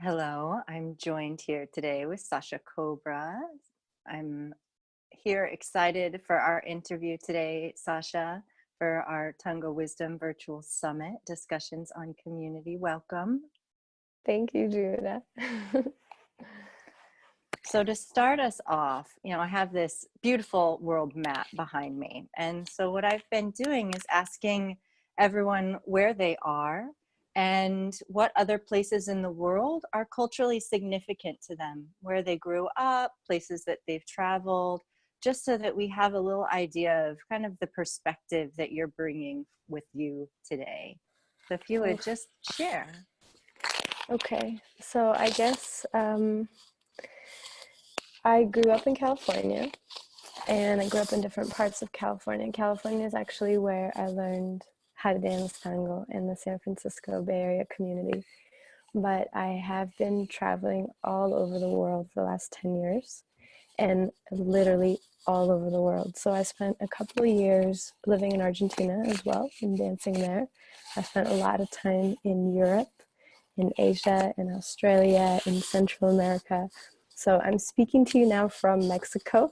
Hello, I'm joined here today with Sasha Cobra. I'm here excited for our interview today, Sasha, for our Tango Wisdom Virtual Summit discussions on community. Welcome. Thank you, Judah. So to start us off, I have this beautiful world map behind me. And so what I've been doing is asking everyone where they are and what other places in the world are culturally significant to them, where they grew up, places that they've traveled, just so that we have a little idea of kind of the perspective that you're bringing with you today. So if you would just share. Okay, so I guess I grew up in California, and I grew up in different parts of California. California is actually where I learned how to dance tango in the San Francisco Bay Area community. But I have been traveling all over the world for the last 10 years, and literally all over the world. So I spent a couple of years living in Argentina as well and dancing there. I spent a lot of time in Europe, in Asia, in Australia, in Central America. So I'm speaking to you now from Mexico,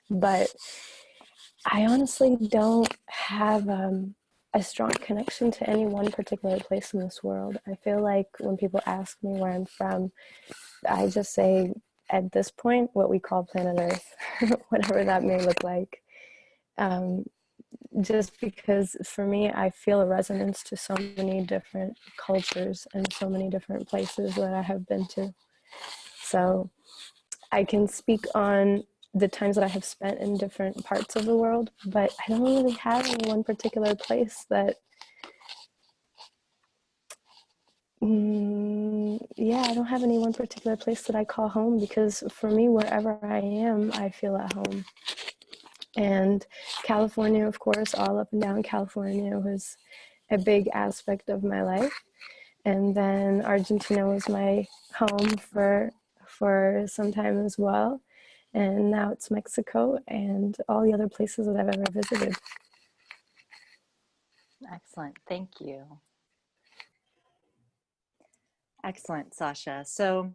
but I honestly don't have a strong connection to any one particular place in this world. I feel like when people ask me where I'm from, I just say, at this point, what we call planet Earth, whatever that may look like. Just because for me, I feel a resonance to so many different cultures and so many different places that I have been to. So I can speak on the times that I have spent in different parts of the world, but I don't really have any one particular place that I don't have any one particular place that I call home, because for me, wherever I am, I feel at home. And California, of course, all up and down California was a big aspect of my life. And then Argentina was my home for some time as well. And now it's Mexico and all the other places that I've ever visited. Excellent. Thank you. Excellent, Sasha. So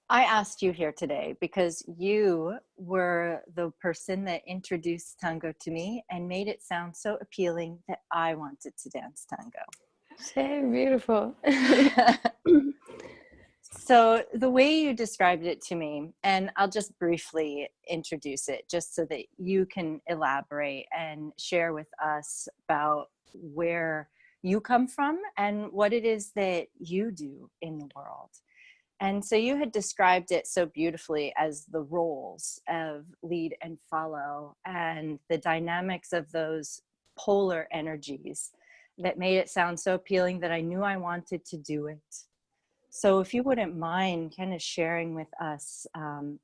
I asked you here today because you were the person that introduced tango to me and made it sound so appealing that I wanted to dance tango. Hey, beautiful. So the way you described it to me, and I'll just briefly introduce it just so that you can elaborate and share with us about where you come from and what it is that you do in the world. And so you had described it so beautifully as the roles of lead and follow and the dynamics of those polar energies that made it sound so appealing that I knew I wanted to do it. So if you wouldn't mind kind of sharing with us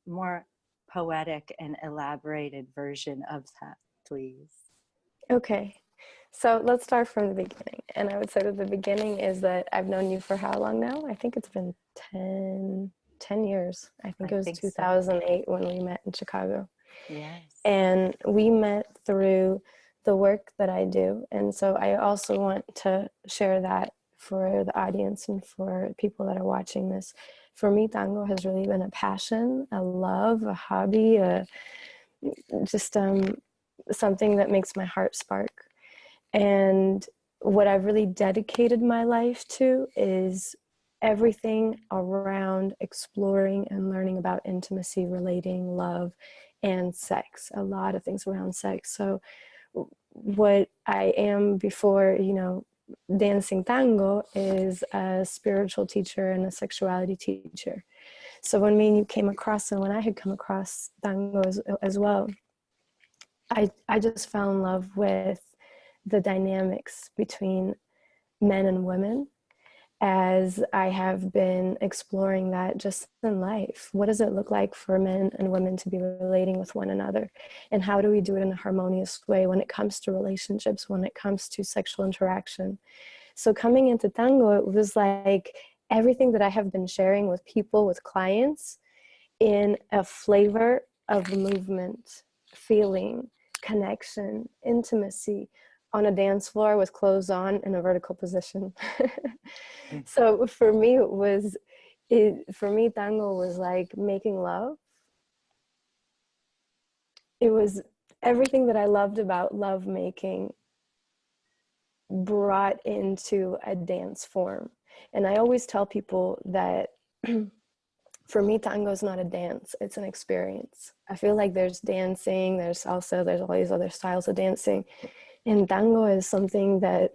more poetic and elaborated version of that, please. Okay, so let's start from the beginning. And I would say that the beginning is that I've known you for how long now? I think it's been 10 years. I think it was 2008 when we met in Chicago. Yes. And we met through the work that I do. And so I also want to share that for the audience and for people that are watching this. For me, tango has really been a passion, a love, a hobby, just something that makes my heart spark. And what I've really dedicated my life to is everything around exploring and learning about intimacy, relating, love, and sex. A lot of things around sex. So what I am before, dancing tango is a spiritual teacher and a sexuality teacher. So when me and you came across, and when I had come across tango as well, I just fell in love with the dynamics between men and women, as I have been exploring that just in life. What does it look like for men and women to be relating with one another? And how do we do it in a harmonious way when it comes to relationships, when it comes to sexual interaction? So coming into tango, it was like everything that I have been sharing with people, with clients, in a flavor of movement, feeling, connection, intimacy, on a dance floor with clothes on in a vertical position. So for me, for me, tango was like making love. It was everything that I loved about love making brought into a dance form. And I always tell people that for me, tango is not a dance, it's an experience. I feel like there's dancing, there's salsa, there's all these other styles of dancing. And tango is something that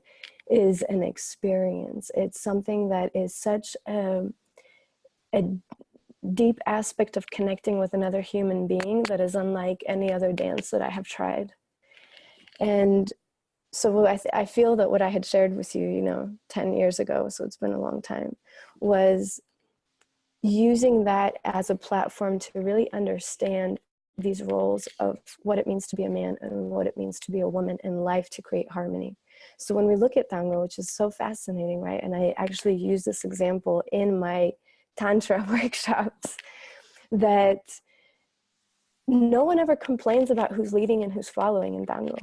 is an experience. It's something that is such a deep aspect of connecting with another human being that is unlike any other dance that I have tried. And so I feel that what I had shared with you, 10 years ago, so it's been a long time, was using that as a platform to really understand these roles of what it means to be a man and what it means to be a woman in life to create harmony. So when we look at tango, which is so fascinating, right? And I actually use this example in my Tantra workshops, that no one ever complains about who's leading and who's following in tango.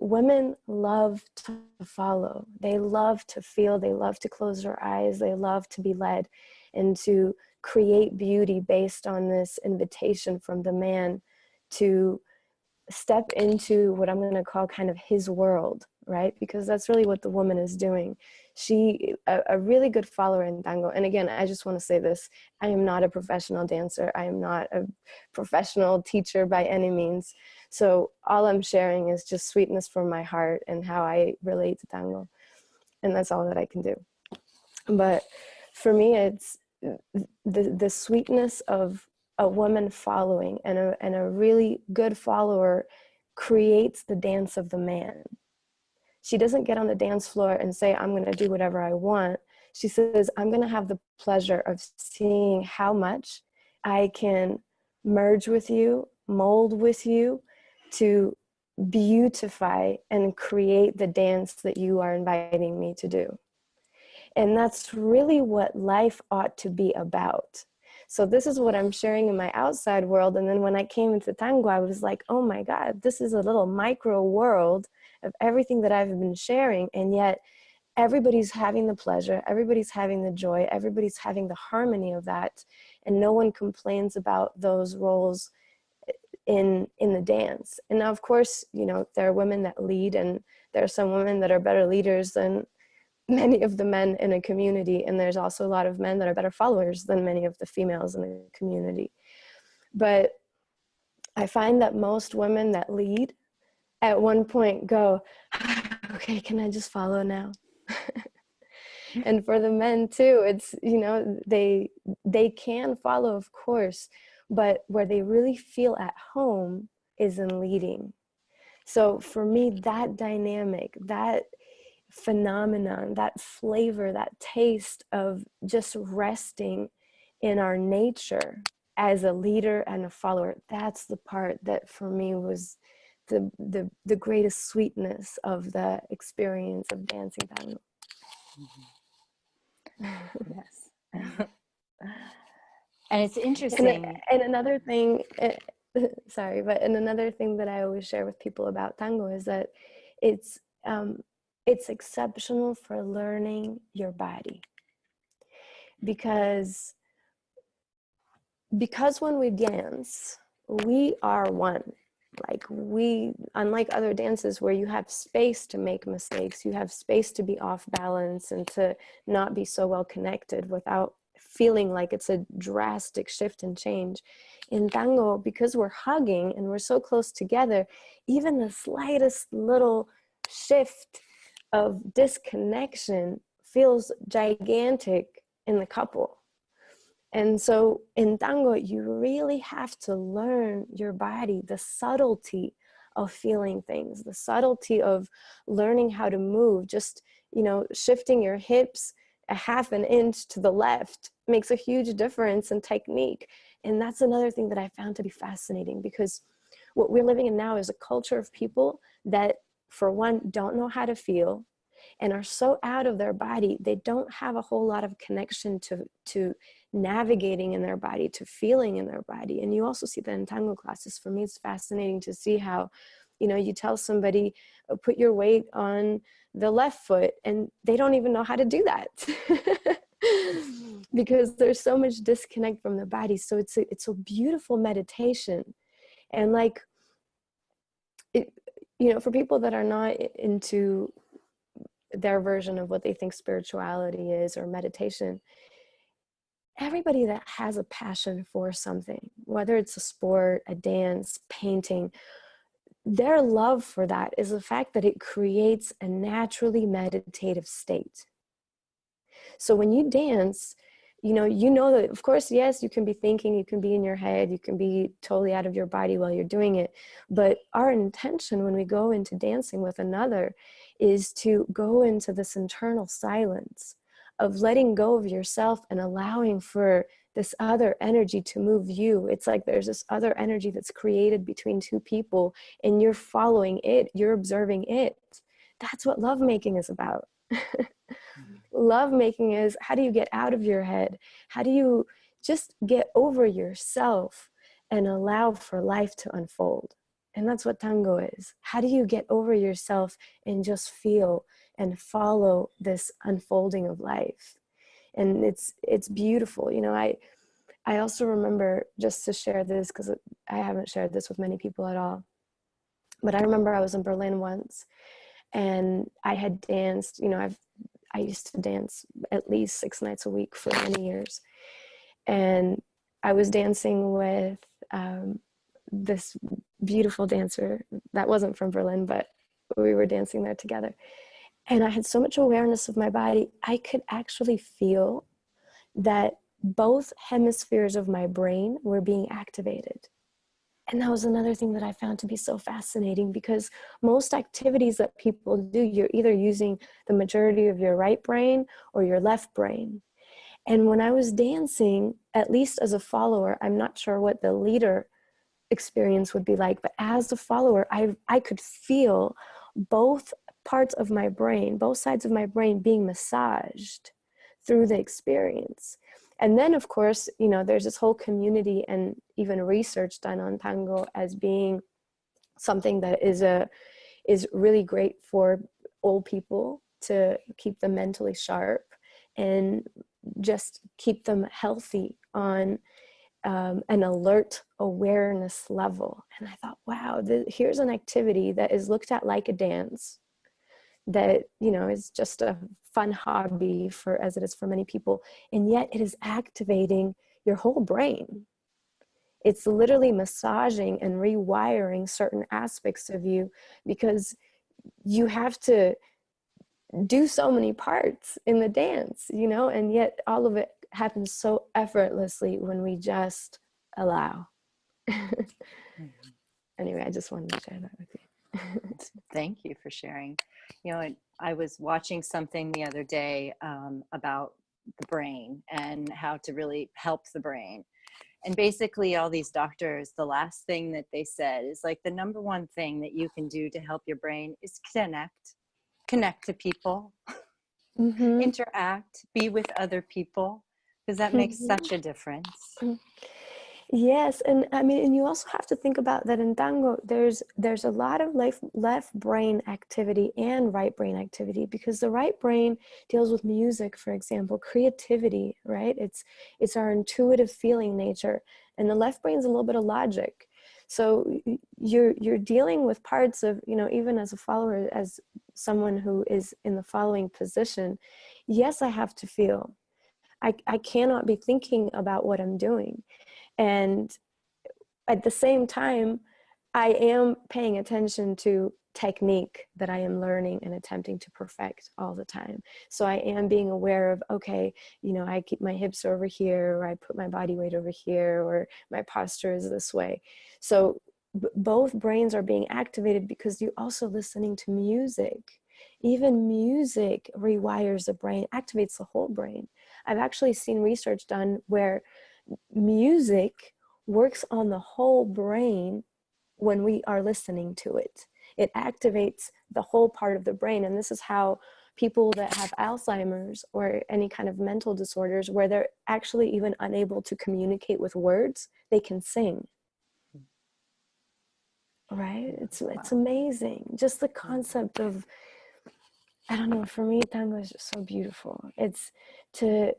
Women love to follow. They love to feel, they love to close their eyes, they love to be led, and to create beauty based on this invitation from the man to step into what I'm going to call kind of his world, right? Because that's really what the woman is doing. A really good follower in tango, and again, I just want to say this, I am not a professional dancer. I am not a professional teacher by any means. So all I'm sharing is just sweetness from my heart and how I relate to tango. And that's all that I can do. But for me, it's the sweetness of a woman following, and a really good follower creates the dance of the man. She doesn't get on the dance floor and say, I'm going to do whatever I want. She says, I'm going to have the pleasure of seeing how much I can merge with you, mold with you to beautify and create the dance that you are inviting me to do. And that's really what life ought to be about. So this is what I'm sharing in my outside world. And then when I came into tango, I was like, oh my God, this is a little micro world of everything that I've been sharing. And yet everybody's having the pleasure, everybody's having the joy, everybody's having the harmony of that. And no one complains about those roles in the dance. And now, of course, there are women that lead, and there are some women that are better leaders than many of the men in a community, and there's also a lot of men that are better followers than many of the females in a community. But I find that most women that lead at one point go, okay, can I just follow now? And for the men too, it's, they can follow, of course, but where they really feel at home is in leading. So for me, that dynamic, that phenomenon, that flavor, that taste of just resting in our nature as a leader and a follower, that's the part that for me was the greatest sweetness of the experience of dancing tango. Yes. And it's interesting. And another thing, sorry, but another thing that I always share with people about tango is that it's exceptional for learning your body, because when we dance, we are one. Unlike other dances where you have space to make mistakes, you have space to be off balance and to not be so well connected without feeling like it's a drastic shift and change. In tango, because we're hugging and we're so close together, even the slightest little shift of disconnection feels gigantic in the couple. And so in tango, you really have to learn your body, the subtlety of feeling things, the subtlety of learning how to move. Just, shifting your hips a half an inch to the left makes a huge difference in technique. And that's another thing that I found to be fascinating, because what we're living in now is a culture of people that, for one, don't know how to feel and are so out of their body, they don't have a whole lot of connection to navigating in their body, to feeling in their body. And you also see that in tango classes. For me, it's fascinating to see how You know, you tell somebody, put your weight on the left foot, and they don't even know how to do that because there's so much disconnect from the body. So it's a beautiful meditation. And like, it, you know, for people that are not into their version of what they think spirituality is or meditation, everybody that has a passion for something, whether it's a sport, a dance, painting, their love for that is the fact that it creates a naturally meditative state. So when you dance, you know that, of course, yes, you can be thinking, you can be in your head, you can be totally out of your body while you're doing it. But our intention when we go into dancing with another is to go into this internal silence of letting go of yourself and allowing for this other energy to move you. It's like there's this other energy that's created between two people, and you're following it, you're observing it. That's what lovemaking is about. Lovemaking is, how do you get out of your head? How do you just get over yourself and allow for life to unfold? And that's what tango is. How do you get over yourself and just feel and follow this unfolding of life? And it's beautiful. I also remember, just to share this, because I haven't shared this with many people at all, but I remember I was in Berlin once, and I had danced. I used to dance at least 6 nights a week for many years. And I was dancing with this beautiful dancer that wasn't from Berlin, but we were dancing there together. And I had so much awareness of my body, I could actually feel that both hemispheres of my brain were being activated. And that was another thing that I found to be so fascinating, because most activities that people do, you're either using the majority of your right brain or your left brain. And when I was dancing, at least as a follower, I'm not sure what the leader experience would be like, but as a follower, I could feel both parts of my brain, both sides of my brain being massaged through the experience. And then, of course, there's this whole community and even research done on tango as being something that is really great for old people, to keep them mentally sharp and just keep them healthy on an alert awareness level. And I thought, wow, here's an activity that is looked at like a dance, that is just a fun hobby as it is for many people, and yet it is activating your whole brain. It's literally massaging and rewiring certain aspects of you, because you have to do so many parts in the dance, and yet all of it happens so effortlessly when we just allow. Anyway, I just wanted to share that with you. Thank you for sharing. I was watching something the other day about the brain and how to really help the brain. And basically all these doctors, the last thing that they said is like, the number one thing that you can do to help your brain is connect to people, interact, be with other people, because that makes such a difference. Yes, and I mean, and you also have to think about that in tango, there's a lot of left brain activity and right brain activity, because the right brain deals with music, for example, creativity, right? It's our intuitive feeling nature, and the left brain's a little bit of logic. So you're dealing with parts of, even as a follower, as someone who is in the following position, yes, I have to feel. I cannot be thinking about what I'm doing. And at the same time, I am paying attention to technique that I am learning and attempting to perfect all the time. So I am being aware of, okay, I keep my hips over here, or I put my body weight over here, or my posture is this way. So both brains are being activated, because you're also listening to music. Even music rewires the brain, activates the whole brain. I've actually seen research done where music works on the whole brain when we are listening to it. It activates the whole part of the brain. And this is how people that have Alzheimer's or any kind of mental disorders, where they're actually even unable to communicate with words, they can sing. right? It's amazing. Just the concept of, I don't know, for me, tango is just so beautiful. It's to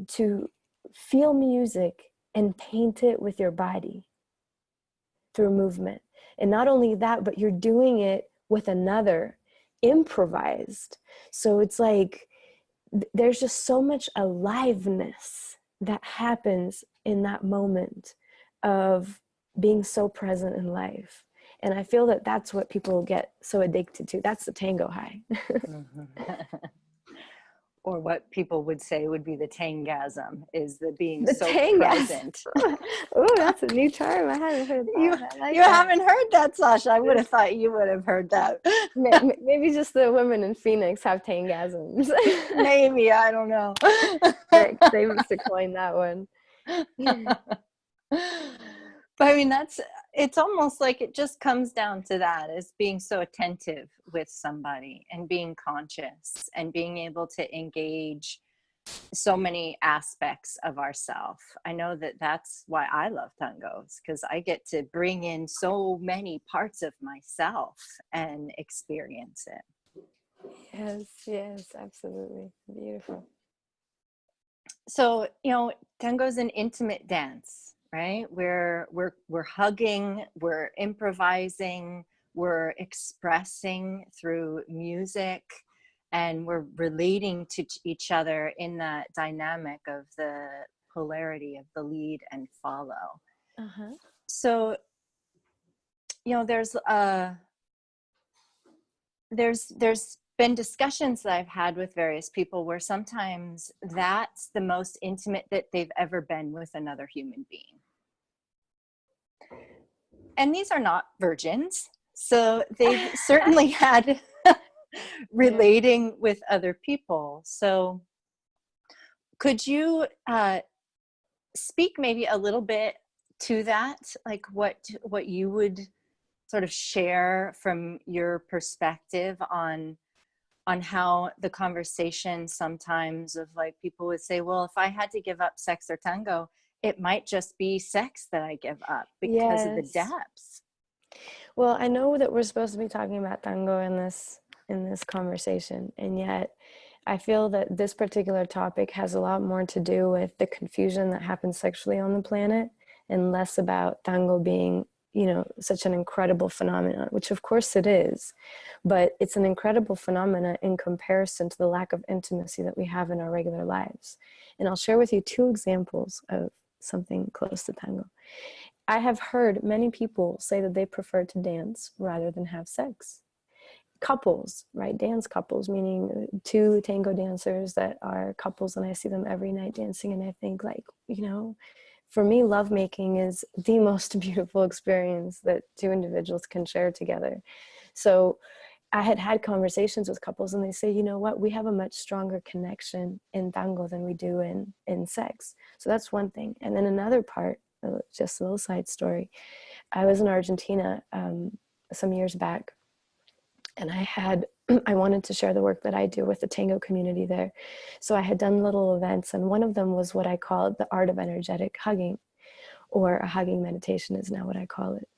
to feel music and paint it with your body through movement. And not only that, but you're doing it with another, improvised. So it's like there's just so much aliveness that happens in that moment of being so present in life. And I feel that that's what people get so addicted to. That's the tango high. Mhm. Or what people would say would be the tangasm, is the being The so tangas. present. Oh, that's a new term. I haven't heard You that. I like you that. haven't heard that, Sasha. I would have thought you would have heard that. Maybe just the women in Phoenix have tangasms. Maybe, I don't know. They must have coined that one. But I mean, it's almost like it just comes down to that, is being so attentive with somebody and being conscious and being able to engage so many aspects of ourself. I know that that's why I love tangos, because I get to bring in so many parts of myself and experience it. Yes, yes, absolutely. Beautiful. So, tango's an intimate dance, right? We're hugging, we're improvising, we're expressing through music, and we're relating to each other in that dynamic of the polarity of the lead and follow. Uh-huh. So, there's been discussions that I've had with various people where sometimes that's the most intimate that they've ever been with another human being. And these are not virgins, so they've certainly had Yeah. relating with other people. So could you speak maybe a little bit to that, like what you would sort of share from your perspective on how the conversation sometimes of, like, people would say, well, if I had to give up sex or tango, it might just be sex that I give up because of the Yes. depths. Well, I know that we're supposed to be talking about tango in this conversation, and yet I feel that this particular topic has a lot more to do with the confusion that happens sexually on the planet and less about tango being, such an incredible phenomenon, which of course it is, but it's an incredible phenomenon in comparison to the lack of intimacy that we have in our regular lives. And I'll share with you two examples of something close to tango. I have heard many people say that they prefer to dance rather than have sex. Couples, right? Dance couples, meaning two tango dancers that are couples, and I see them every night dancing, and I think, like, for me, lovemaking is the most beautiful experience that two individuals can share together. So I had had conversations with couples, and they say, you know what, we have a much stronger connection in tango than we do in sex. So that's one thing. And then another part, just a little side story. I was in Argentina some years back, and I wanted to share the work that I do with the tango community there. So I had done little events, and one of them was what I called the art of energetic hugging, or a hugging meditation is now what I call it.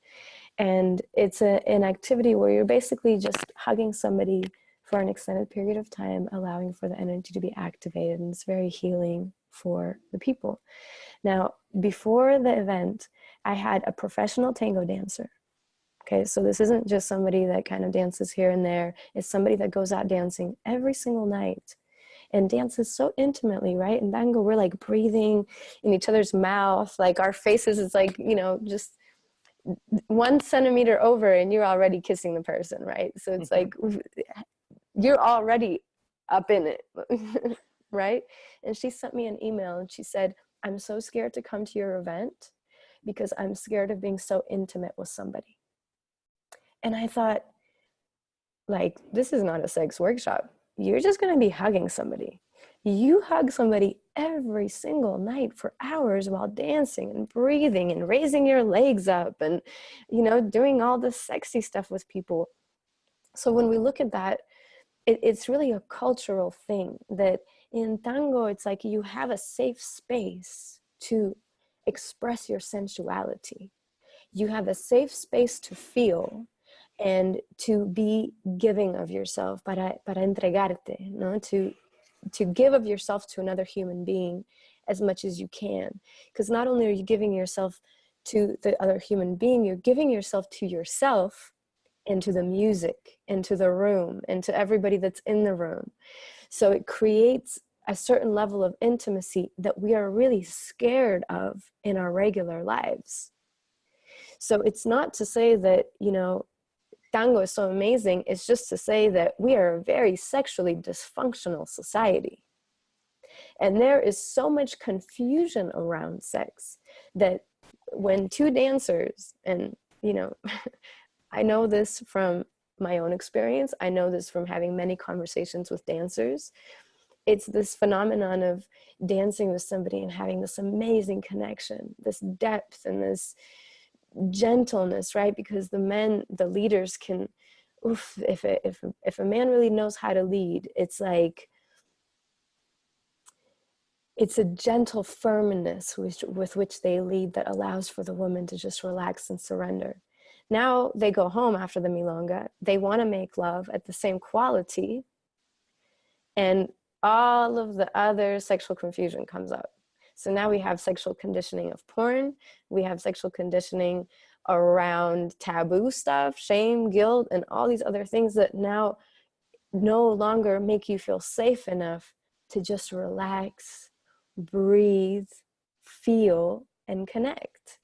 And it's an activity where you're basically just hugging somebody for an extended period of time, allowing for the energy to be activated, and it's very healing for the people. Now, before the event, I had a professional tango dancer. Okay, so this isn't just somebody that kind of dances here and there. It's somebody that goes out dancing every single night and dances so intimately, right? In tango, we're like breathing in each other's mouth. Like our faces is like, just 1 centimeter over and you're already kissing the person, right? So it's like you're already up in it, right? And she sent me an email and she said, I'm so scared to come to your event because I'm scared of being so intimate with somebody. And I thought, like, this is not a sex workshop. You're just going to be hugging somebody. You hug somebody every single night for hours while dancing and breathing and raising your legs up and, doing all the sexy stuff with people. So when we look at that, it's really a cultural thing that in tango, it's like you have a safe space to express your sensuality. You have a safe space to feel and to be giving of yourself, para entregarte, no? To give of yourself to another human being as much as you can. Because not only are you giving yourself to the other human being, you're giving yourself to yourself and to the music and to the room and to everybody that's in the room. So it creates a certain level of intimacy that we are really scared of in our regular lives. So it's not to say that, you know, tango is so amazing. It's just to say that we are a very sexually dysfunctional society. And there is so much confusion around sex that when two dancers, and, you know, I know this from my own experience, I know this from having many conversations with dancers, it's this phenomenon of dancing with somebody and having this amazing connection, this depth and this gentleness, right? Because the men, the leaders can, oof, if a man really knows how to lead, it's like, it's a gentle firmness with which they lead that allows for the woman to just relax and surrender. Now they go home after the milonga, they want to make love at the same quality, and all of the other sexual confusion comes up. So now we have sexual conditioning of porn, we have sexual conditioning around taboo stuff, shame, guilt, and all these other things that now no longer make you feel safe enough to just relax, breathe, feel, and connect.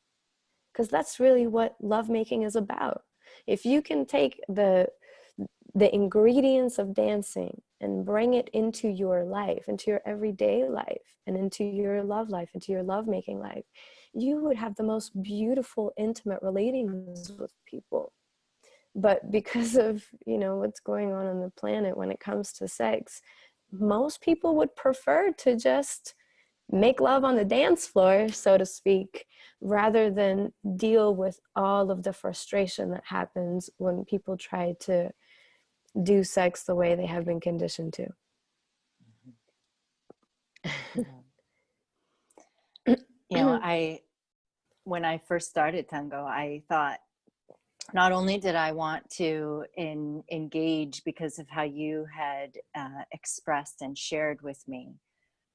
Because that's really what lovemaking is about. If you can take the ingredients of dancing and bring it into your life, into your everyday life, and into your love life, into your lovemaking life, you would have the most beautiful, intimate relations with people. But because of, you know, what's going on the planet when it comes to sex, most people would prefer to just make love on the dance floor, so to speak, rather than deal with all of the frustration that happens when people try to do sex the way they have been conditioned to. You know, when I first started tango, I thought not only did I want to engage because of how you had expressed and shared with me,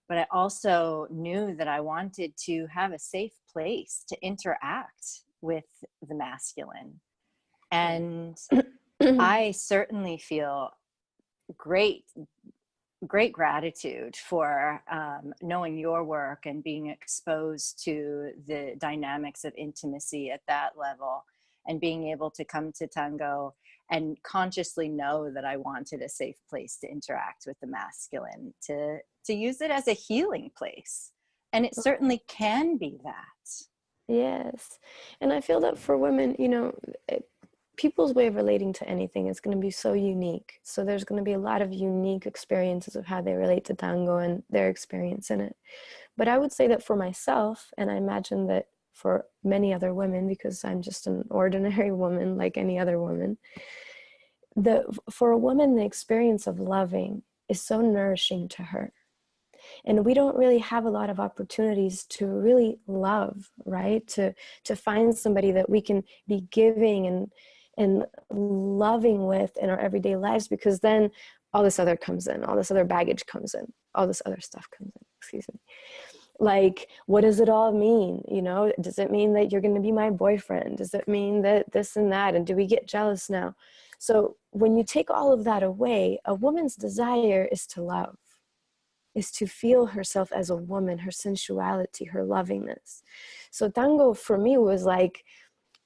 but I also knew that I wanted to have a safe place to interact with the masculine. And I certainly feel great gratitude for knowing your work and being exposed to the dynamics of intimacy at that level, and being able to come to tango and consciously know that I wanted a safe place to interact with the masculine, to use it as a healing place. And it certainly can be that. Yes. And I feel that for women, you know, people's way of relating to anything is going to be so unique. So there's going to be a lot of unique experiences of how they relate to tango and their experience in it. But I would say that for myself, and I imagine that for many other women, because I'm just an ordinary woman like any other woman, for a woman, the experience of loving is so nourishing to her. And we don't really have a lot of opportunities to really love, right? To find somebody that we can be giving and loving with in our everyday lives, because then all this other comes in, all this other baggage comes in, all this other stuff comes in, excuse me. Like, what does it all mean? You know, does it mean that you're going to be my boyfriend? Does it mean that this and that? And do we get jealous now? So when you take all of that away, a woman's desire is to love, is to feel herself as a woman, her sensuality, her lovingness. So tango for me was like,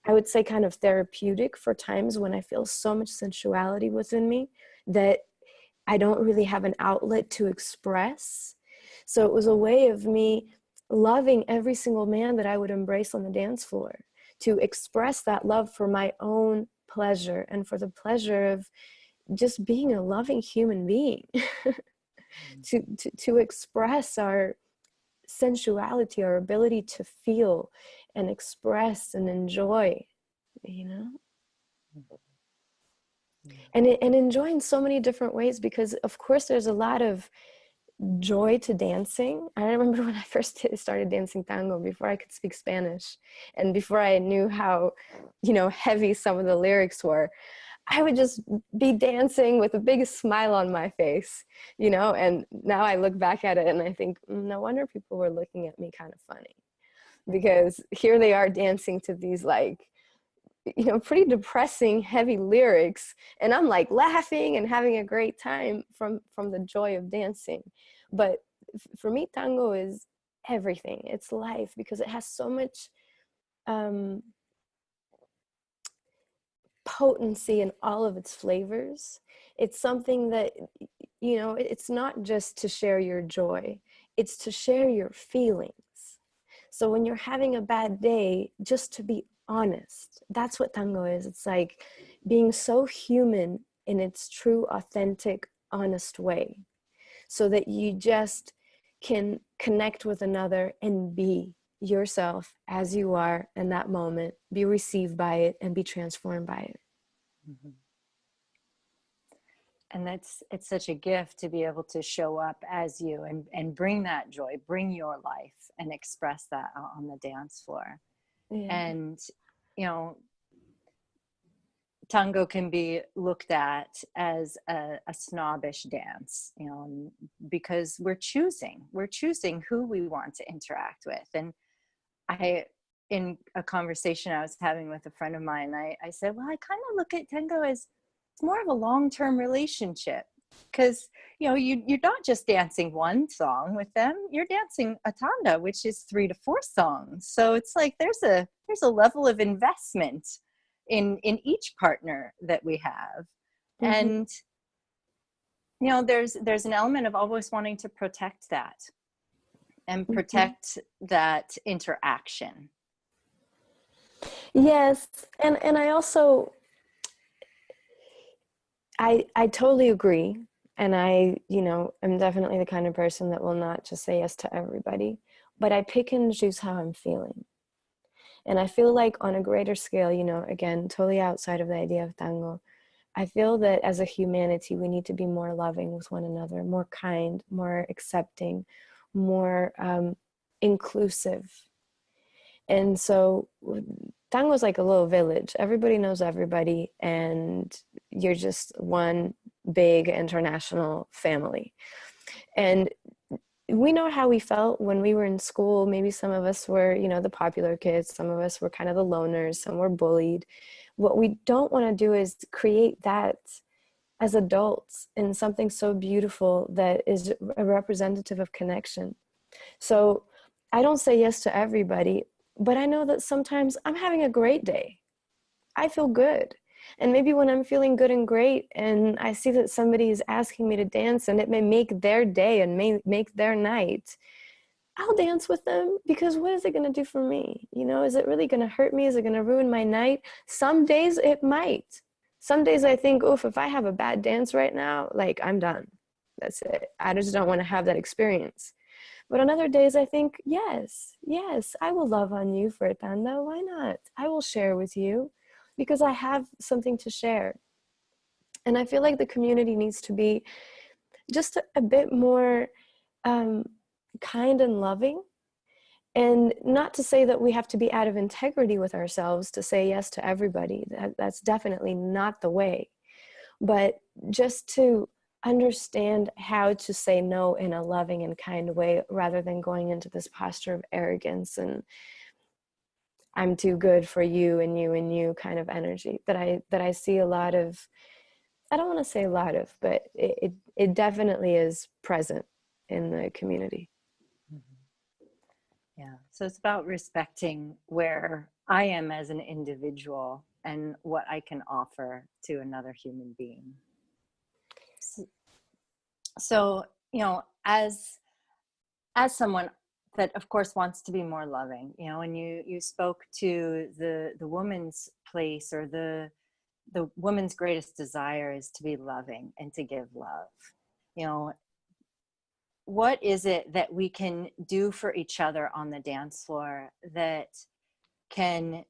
I would say kind of therapeutic for times when I feel so much sensuality within me that I don't really have an outlet to express. So it was a way of me loving every single man that I would embrace on the dance floor, to express that love for my own pleasure and for the pleasure of just being a loving human being. to express our sensuality, our ability to feel and express and enjoy, you know? And enjoy in so many different ways, because of course there's a lot of joy to dancing. I remember when I first started dancing tango, before I could speak Spanish and before I knew how, heavy some of the lyrics were, I would just be dancing with the biggest smile on my face, and now I look back at it and I think, no wonder people were looking at me kind of funny, because here they are dancing to these pretty depressing, heavy lyrics, and I'm like laughing and having a great time from the joy of dancing. But for me, tango is everything. It's life, because it has so much potency in all of its flavors. It's something that, it's not just to share your joy, it's to share your feelings. So when you're having a bad day, just to be honest, that's what tango is. It's like being so human in its true, authentic, honest way, so that you just can connect with another and be yourself as you are in that moment, be received by it, and be transformed by it. Mm-hmm. And it's such a gift to be able to show up as you and bring that joy, bring your life, and express that on the dance floor. Yeah. And, tango can be looked at as a snobbish dance, because we're choosing who we want to interact with. And in a conversation I was having with a friend of mine, I said, well, I kind of look at tango as it's more of a long-term relationship, because you're not just dancing one song with them, you're dancing a tanda, which is 3 to 4 songs. So it's like there's a level of investment in each partner that we have. Mm-hmm. And there's an element of always wanting to protect that and protect that interaction. Yes, and I also I totally agree, and I am definitely the kind of person that will not just say yes to everybody, but I pick and choose how I'm feeling. And I feel like on a greater scale, again, totally outside of the idea of tango, I feel that as a humanity, we need to be more loving with one another, more kind, more accepting, more inclusive. And so tango is like a little village. Everybody knows everybody, and you're just one big international family. And we know how we felt when we were in school. Maybe some of us were, the popular kids. Some of us were kind of the loners. Some were bullied. What we don't want to do is create that as adults in something so beautiful that is a representative of connection. So I don't say yes to everybody, but I know that sometimes I'm having a great day. I feel good. And maybe when I'm feeling good and great and I see that somebody is asking me to dance and it may make their day and may make their night, I'll dance with them, because what is it going to do for me? Is it really going to hurt me? Is it going to ruin my night? Some days it might. Some days I think, oof, if I have a bad dance right now, like I'm done. That's it. I just don't want to have that experience. But on other days, I think, yes, I will love on you for a tanda. Why not? I will share with you, because I have something to share. And I feel like the community needs to be just a bit more kind and loving. And not to say that we have to be out of integrity with ourselves to say yes to everybody. That's definitely not the way. But just to understand how to say no in a loving and kind way, rather than going into this posture of arrogance and I'm too good for you and you and you kind of energy that I see a lot of. I don't want to say a lot of, but it definitely is present in the community. Yeah. So it's about respecting where I am as an individual and what I can offer to another human being. So, as someone that of course wants to be more loving, and you spoke to the woman's place, or the woman's greatest desire is to be loving and to give love. What is it that we can do for each other on the dance floor that can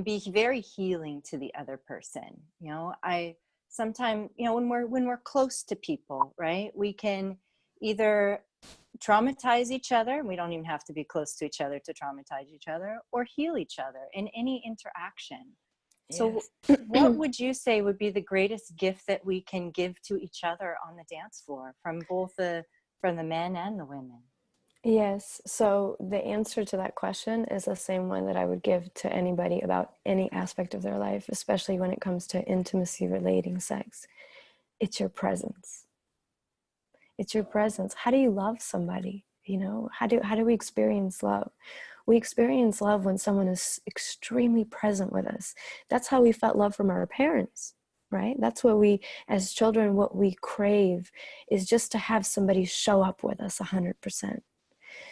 be very healing to the other person? I sometimes, you know, when we're close to people, right, we can either traumatize each other. We don't even have to be close to each other to traumatize each other, or heal each other in any interaction. So Yes. what would you say would be the greatest gift that we can give to each other on the dance floor, from both from the men and the women? Yes. So the answer to that question is the same one that I would give to anybody about any aspect of their life, especially when it comes to intimacy relating sex. It's your presence. It's your presence. How do you love somebody? You know, how do we experience love? We experience love when someone is extremely present with us. That's how we felt love from our parents, right? That's what we, as children, what we crave is just to have somebody show up with us 100%.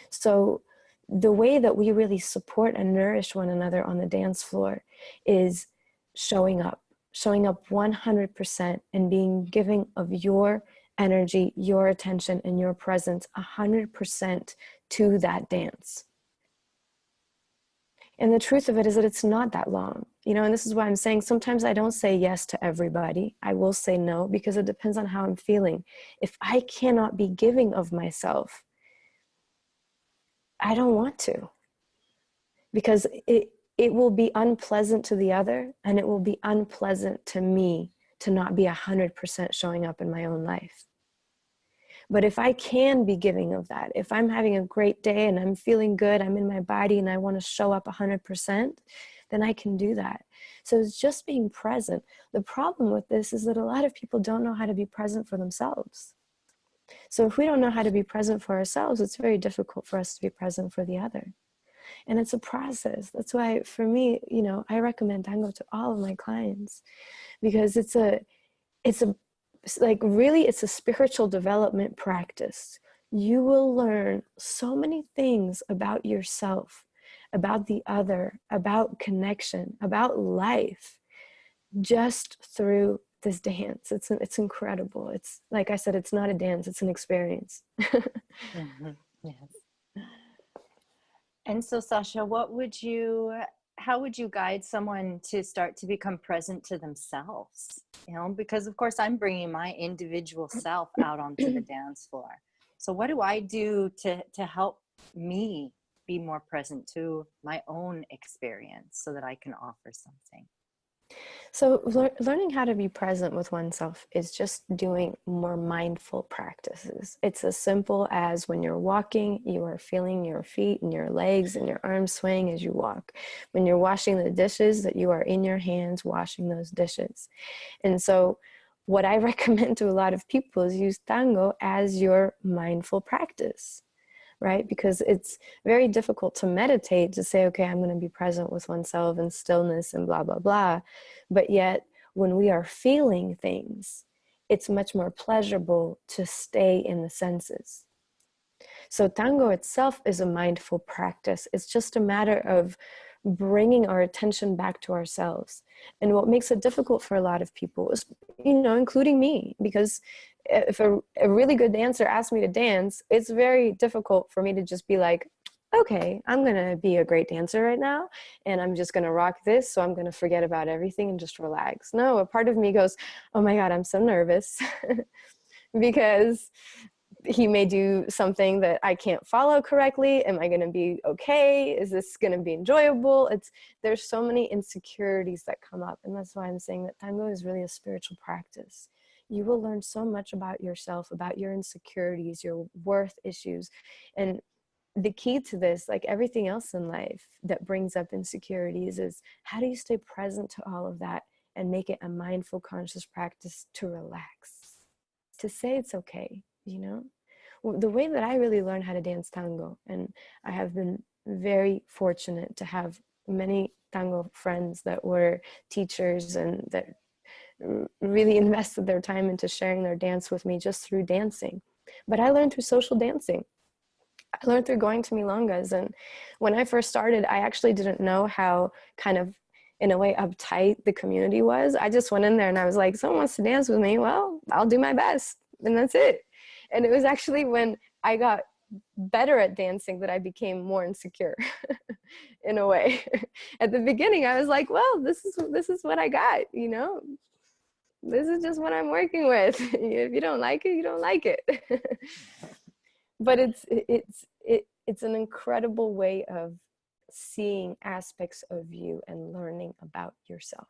So the way that we really support and nourish one another on the dance floor is showing up 100% and being giving of your energy, your attention, and your presence 100% to that dance. And the truth of it is that it's not that long, you know, and this is why I'm saying sometimes I don't say yes to everybody. I will say no, because it depends on how I'm feeling. If I cannot be giving of myself, I don't want to, because it will be unpleasant to the other, and it will be unpleasant to me to not be 100% showing up in my own life. But if I can be giving of that, if I'm having a great day and I'm feeling good, I'm in my body and I want to show up 100%, then I can do that. So it's just being present. The problem with this is that a lot of people don't know how to be present for themselves. So if we don't know how to be present for ourselves, it's very difficult for us to be present for the other. And it's a process. That's why for me, you know, I recommend tango to all of my clients, because it's like really, it's a spiritual development practice. You will learn so many things about yourself, about the other, about connection, about life, just through this dance. It's incredible. It's like I said, it's not a dance, it's an experience. Mm-hmm. Yes. And so, Sasha, how would you guide someone to start to become present to themselves? You know, because of course I'm bringing my individual self out onto the dance floor. So what do I do to help me be more present to my own experience so that I can offer something? So learning how to be present with oneself is just doing more mindful practices. It's as simple as when you're walking, you are feeling your feet and your legs and your arms swaying as you walk. When you're washing the dishes, that you are in your hands washing those dishes. And so what I recommend to a lot of people is use tango as your mindful practice, right? Because it's very difficult to meditate, to say, okay, I'm going to be present with oneself and stillness and blah, blah, blah. But yet, when we are feeling things, it's much more pleasurable to stay in the senses. So tango itself is a mindful practice. It's just a matter of bringing our attention back to ourselves. And what makes it difficult for a lot of people is, you know, including me, because if a really good dancer asks me to dance, it's very difficult for me to just be like, okay, I'm going to be a great dancer right now, and I'm just going to rock this, so I'm going to forget about everything and just relax. No, a part of me goes, oh my God, I'm so nervous because he may do something that I can't follow correctly. Am I going to be okay? Is this going to be enjoyable? There's so many insecurities that come up. And that's why I'm saying that tango is really a spiritual practice. You will learn so much about yourself, about your insecurities, your worth issues. And the key to this, like everything else in life that brings up insecurities, is how do you stay present to all of that and make it a mindful, conscious practice to relax, to say it's okay, you know? The way that I really learned how to dance tango, and I have been very fortunate to have many tango friends that were teachers and that really invested their time into sharing their dance with me just through dancing. But I learned through social dancing. I learned through going to milongas. And when I first started, I actually didn't know how kind of, in a way, uptight the community was. I just went in there and I was like, someone wants to dance with me, well, I'll do my best. And that's it. And it was actually when I got better at dancing that I became more insecure in a way. At the beginning, I was like, well, this is what I got, you know? this is just what I'm working with. If you don't like it, you don't like it. But it's an incredible way of seeing aspects of you and learning about yourself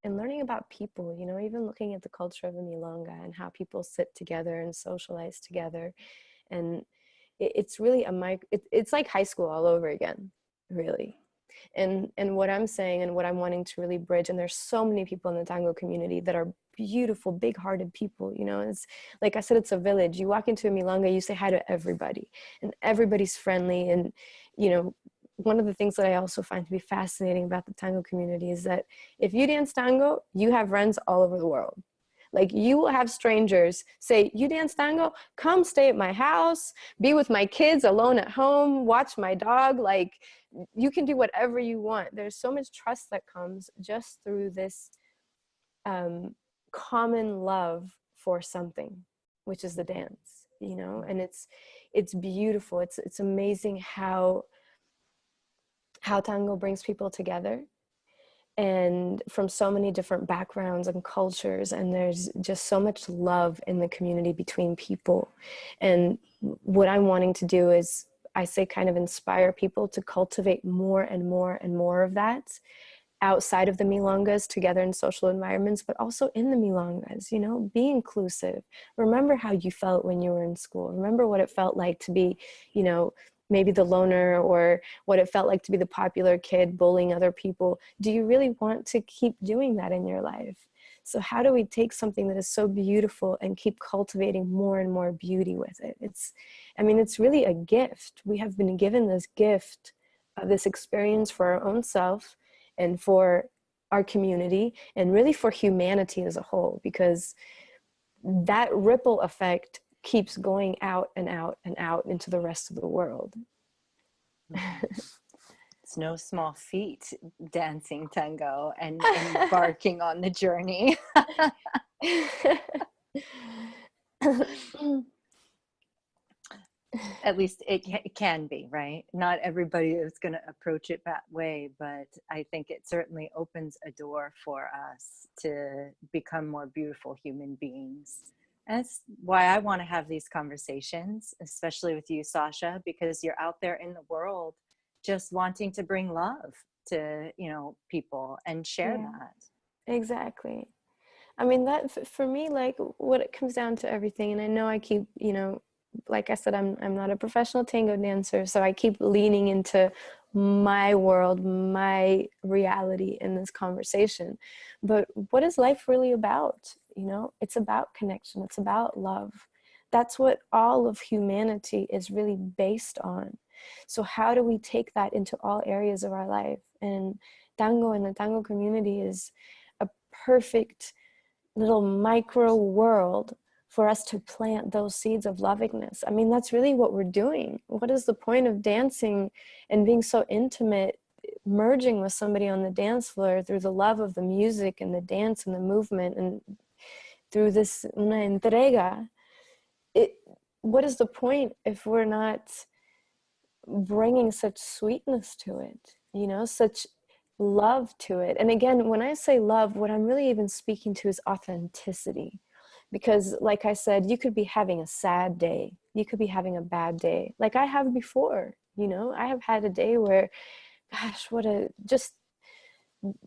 and learning about people, you know, even looking at the culture of the Milonga and how people sit together and socialize together. And it's really it's like high school all over again, really. And what I'm saying and what I'm wanting to really bridge, and there's so many people in the tango community that are beautiful, big-hearted people, you know. It's like I said, it's a village. You walk into a milonga, you say hi to everybody, and everybody's friendly. And you know, one of the things that I also find to be fascinating about the tango community is that if you dance tango, you have friends all over the world. Like, you will have strangers say, you dance tango? Come stay at my house, be with my kids alone at home, watch my dog. Like, you can do whatever you want. There's so much trust that comes just through this common love for something, which is the dance, you know. And it's beautiful. It's amazing how tango brings people together, and from so many different backgrounds and cultures, and there's just so much love in the community between people. And what I'm wanting to do is, I say, kind of inspire people to cultivate more and more and more of that outside of the milongas, together in social environments, but also in the milongas. You know, be inclusive. Remember how you felt when you were in school. Remember what it felt like to be, you know, maybe the loner, or what it felt like to be the popular kid bullying other people. Do you really want to keep doing that in your life? So how do we take something that is so beautiful and keep cultivating more and more beauty with it? It's really a gift. We have been given this gift of this experience for our own self and for our community, and really for humanity as a whole, because that ripple effect keeps going out and out and out into the rest of the world. It's no small feat, dancing tango and embarking on the journey. At least it can be, right? Not everybody is going to approach it that way, but I think it certainly opens a door for us to become more beautiful human beings. And that's why I want to have these conversations, especially with you, Sasha, because you're out there in the world just wanting to bring love to, you know, people and share that. Exactly. I mean, that for me, like, what it comes down to everything, and I know I keep, you know, like I said, I'm not a professional tango dancer, so I keep leaning into my world, my reality in this conversation. But what is life really about? You know, it's about connection. It's about love. That's what all of humanity is really based on. So how do we take that into all areas of our life? And tango and the tango community is a perfect little micro world for us to plant those seeds of lovingness. I mean, that's really what we're doing. What is the point of dancing and being so intimate, merging with somebody on the dance floor through the love of the music and the dance and the movement, and through this una entrega? What is the point if we're not bringing such sweetness to it, you know, such love to it? And again, when I say love, what I'm really even speaking to is authenticity. Because like I said, you could be having a sad day, you could be having a bad day, like I have before. You know, I have had a day where, gosh, just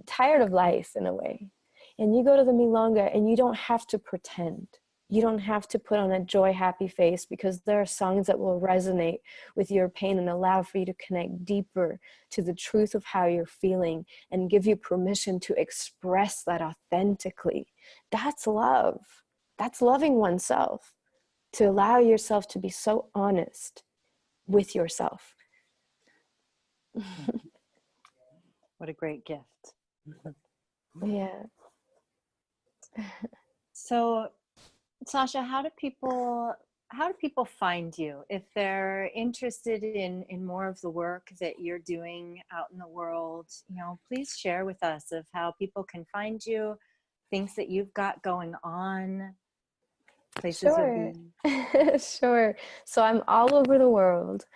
tired of life in a way. And you go to the milonga and you don't have to pretend. You don't have to put on a joy, happy face, because there are songs that will resonate with your pain and allow for you to connect deeper to the truth of how you're feeling and give you permission to express that authentically. That's love. That's loving oneself, to allow yourself to be so honest with yourself. What a great gift. Yeah. So, Sasha, how do people find you if they're interested in more of the work that you're doing out in the world? You know, please share with us of how people can find you, things that you've got going on, places Sure. you'll be. Sure. So I'm all over the world,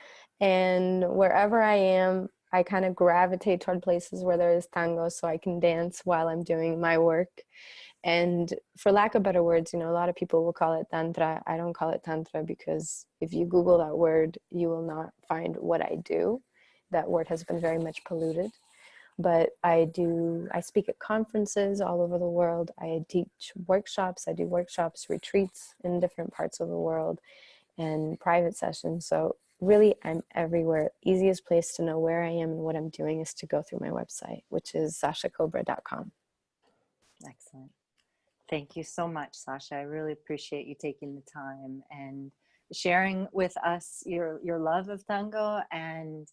and wherever I am, I kind of gravitate toward places where there is tango so I can dance while I'm doing my work. And for lack of better words, you know, a lot of people will call it Tantra. I don't call it Tantra because if you Google that word, you will not find what I do. That word has been very much polluted. But I speak at conferences all over the world. I teach workshops. I do workshops, retreats in different parts of the world, and private sessions. So really, I'm everywhere. Easiest place to know where I am and what I'm doing is to go through my website, which is sashacobra.com. Excellent. Thank you so much, Sasha. I really appreciate you taking the time and sharing with us your love of tango and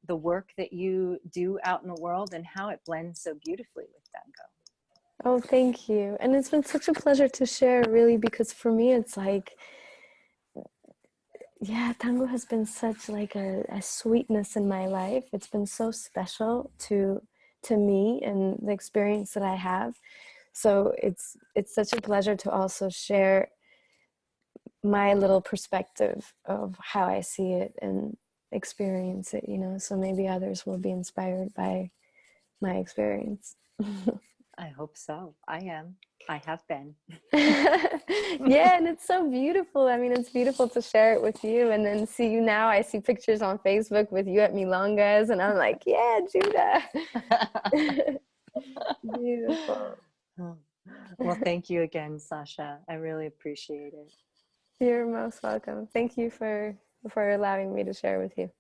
the work that you do out in the world and how it blends so beautifully with tango. Oh, thank you. And it's been such a pleasure to share, really, because for me, it's like, yeah, tango has been such like a sweetness in my life. It's been so special to me and the experience that I have. So it's such a pleasure to also share my little perspective of how I see it and experience it, you know, so maybe others will be inspired by my experience. I hope so. I am. I have been. Yeah, and it's so beautiful. I mean, it's beautiful to share it with you and then see you now. I see pictures on Facebook with you at Milongas, and I'm like, yeah, Judah. Beautiful. Well, thank you again, Sasha. I really appreciate it. You're most welcome. Thank you for allowing me to share with you.